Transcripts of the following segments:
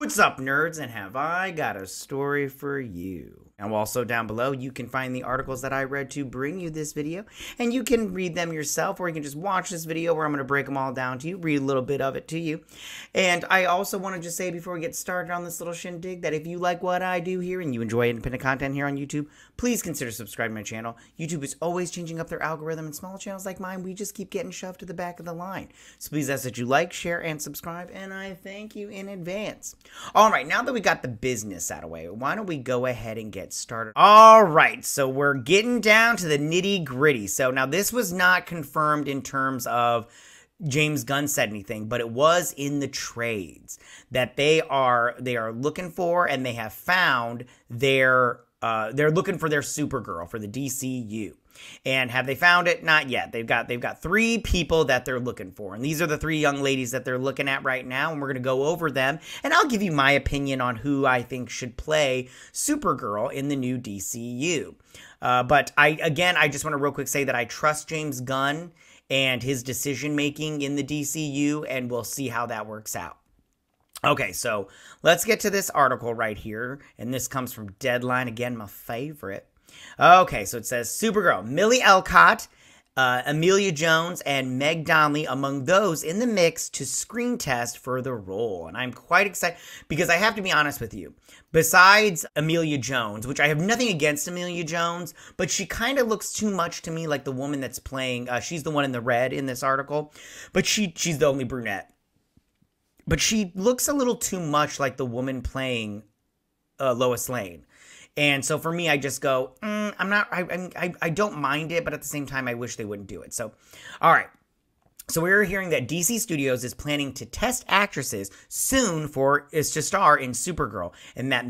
What's up, nerds, and have I got a story for you. Now, also down below, you can find the articles that I read to bring you this video, and you can read them yourself, or you can just watch this video where I'm going to break them all down to you, read a little bit of it to you. And I also want to just say before we get started on this little shindig that if you like what I do here and you enjoy independent content here on YouTube, please consider subscribing to my channel. YouTube is always changing up their algorithm, and small channels like mine, we just keep getting shoved to the back of the line. So please ask that you like, share, and subscribe, and I thank you in advance. All right, now that we got the business out of the way, why don't we go ahead and get started? All right, so we're getting down to the nitty gritty. So now this was not confirmed in terms of James Gunn said anything, but it was in the trades that they are looking for, and they have found they're looking for their Supergirl for the DCU. And have they found it? Not yet. They've got 3 people that they're looking for. And these are the 3 young ladies that they're looking at right now. And we're going to go over them. And I'll give you my opinion on who I think should play Supergirl in the new DCU. But I just want to real quick say that I trust James Gunn and his decision-making in the DCU. And we'll see how that works out. Okay, so let's get to this article right here. And this comes from Deadline. Again, my favorite. Okay, so it says Supergirl, Emilia Alcock, Emilia Jones, and Meg Donnelly among those in the mix to screen test for the role. And I'm quite excited because I have to be honest with you. Besides Emilia Jones, which I have nothing against Emilia Jones, but she kind of looks too much to me like the woman that's playing, she's the one in the red in this article, but she's the only brunette. But she looks a little too much like the woman playing Lois Lane. And so for me, I just go, I don't mind it, but at the same time, I wish they wouldn't do it. So, all right. So we're hearing that DC Studios is planning to test actresses soon to star in Supergirl, and that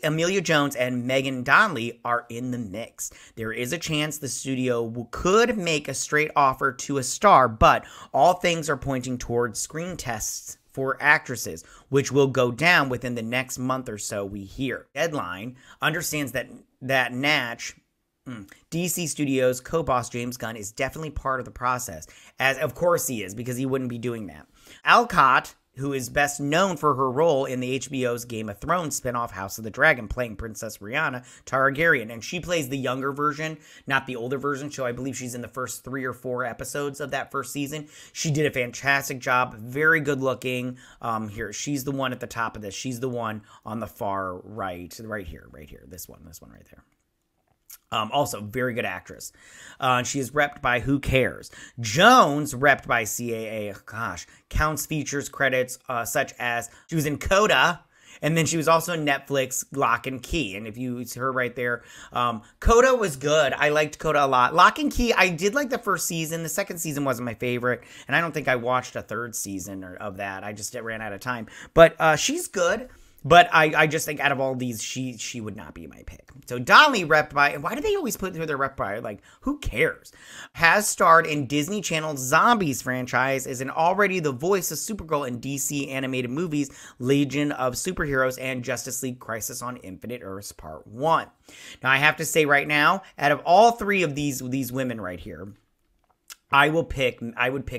Emilia Jones and Megan Donnelly are in the mix. There is a chance the studio could make a straight offer to a star, but all things are pointing towards screen tests for actresses, which will go down within the next month or so, we hear. Deadline understands that Natch, DC Studios co-boss James Gunn, is definitely part of the process, as of course he is, because he wouldn't be doing that. Alcock, who is best known for her role in the HBO's Game of Thrones spinoff House of the Dragon, playing Princess Rhaenyra Targaryen. And she plays the younger version, not the older version. So I believe she's in the first 3 or 4 episodes of that first season. She did a fantastic job, very good looking. Here, she's the one at the top of this. She's the one on the far right, right here, this one right there. Also, very good actress. She is repped by Who Cares. Jones, repped by CAA. Gosh, counts features credits such as she was in Coda, and then she was also in Netflix Lock and Key. And if you see her right there, Coda was good. I liked Coda a lot. Lock and Key, I did like the first season. The second season wasn't my favorite, and I don't think I watched a 3rd season of that. I just ran out of time. But she's good. But I just think out of all these, she would not be my pick. So Donnelly, repped by, why do they always put her their rep by? Like, who cares? Has starred in Disney Channel's Zombies franchise, is already the voice of Supergirl in DC animated movies Legion of Superheroes and Justice League Crisis on Infinite Earths Part 1. Now, I have to say right now, out of all 3 of these women right here, I would pick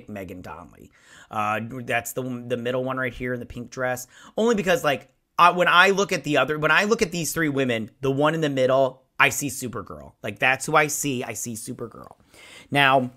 Megan Donnelly. That's the middle one right here in the pink dress. Only because, like, when I look at these 3 women, the one in the middle, I see Supergirl. Like, that's who I see. I see Supergirl. Now,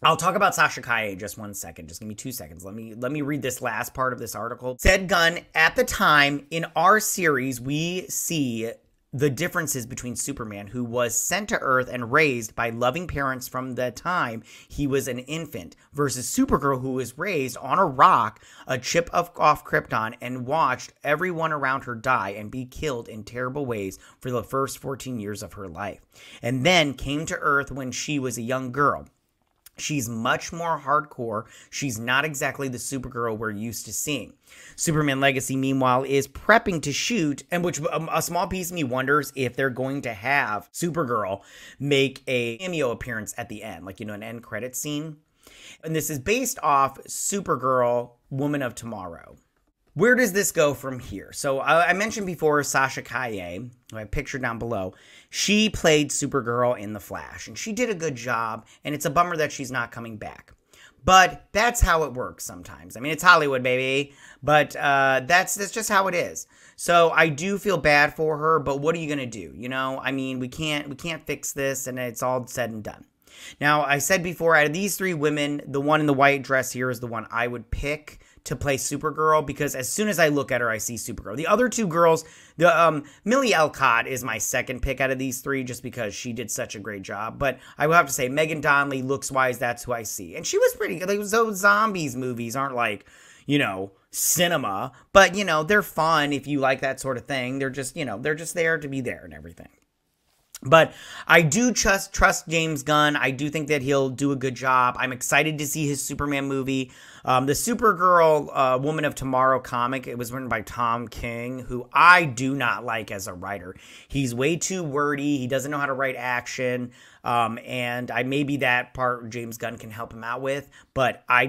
I'll talk about Sasha Calle just 1 second. Just give me 2 seconds. Let me read this last part of this article. Said Gunn, at the time in our series, we see the differences between Superman, who was sent to Earth and raised by loving parents from the time he was an infant, versus Supergirl, who was raised on a rock, a chip off Krypton, and watched everyone around her die and be killed in terrible ways for the first 14 years of her life, and then came to Earth when she was a young girl. She's much more hardcore. She's not exactly the Supergirl we're used to seeing. Superman Legacy, meanwhile, is prepping to shoot, and which a small piece of me wonders if they're going to have Supergirl make a cameo appearance at the end, like, you know, an end credit scene. And this is based off Supergirl, Woman of Tomorrow. Where does this go from here? So I mentioned before Sasha Calle, who I pictured down below. She played Supergirl in The Flash, and she did a good job, and it's a bummer that she's not coming back. But that's how it works sometimes. I mean, it's Hollywood, baby. But that's just how it is. So I do feel bad for her, but what are you gonna do? You know, I mean, we can't fix this, and it's all said and done. Now, I said before, out of these three women, the one in the white dress here is the one I would pick to play Supergirl, because as soon as I look at her, I see Supergirl. The other two girls, the Emilia Alcock is my second pick out of these three, just because she did such a great job. But I will have to say, Megan Donnelly, looks-wise, that's who I see. And she was pretty good. Like, those zombies movies aren't like, you know, cinema, but, you know, they're fun if you like that sort of thing. They're just, you know, they're just there to be there and everything. But I do trust James Gunn. I do think that he'll do a good job. I'm excited to see his Superman movie. The Supergirl Woman of Tomorrow comic, it was written by Tom King, who I do not like as a writer. He's way too wordy. He doesn't know how to write action. And maybe that part James Gunn can help him out with. But I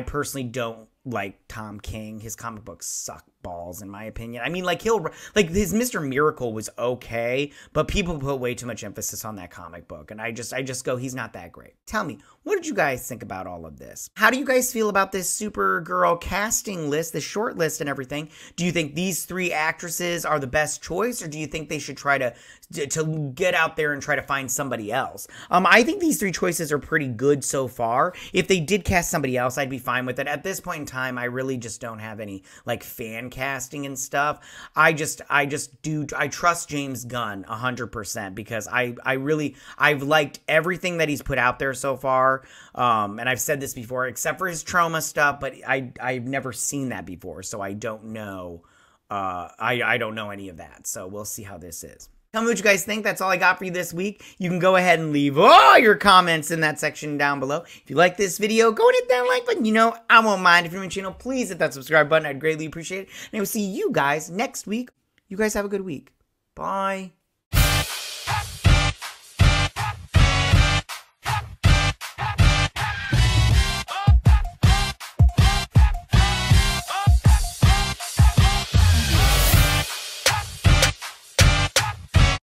personally don't like Tom King. His comic books suck balls, in my opinion. I mean, like, his Mr. Miracle was okay, but people put way too much emphasis on that comic book, and I just go, he's not that great. Tell me, what did you guys think about all of this? How do you guys feel about this Supergirl casting list, the short list and everything? Do you think these three actresses are the best choice, or do you think they should try to get out there and try to find somebody else? I think these three choices are pretty good so far. If they did cast somebody else, I'd be fine with it. At this point in time, I really just don't have any, like, fan casting and stuff. I trust James Gunn 100%, because I've liked everything that he's put out there so far. And I've said this before, except for his trauma stuff, but I've never seen that before, so I don't know. I don't know any of that, so we'll see how this is. Tell me what you guys think. That's all I got for you this week. You can go ahead and leave all your comments in that section down below. If you like this video, go and hit that like button. You know, I won't mind. If you're new to the channel, please hit that subscribe button. I'd greatly appreciate it. And I will see you guys next week. You guys have a good week. Bye.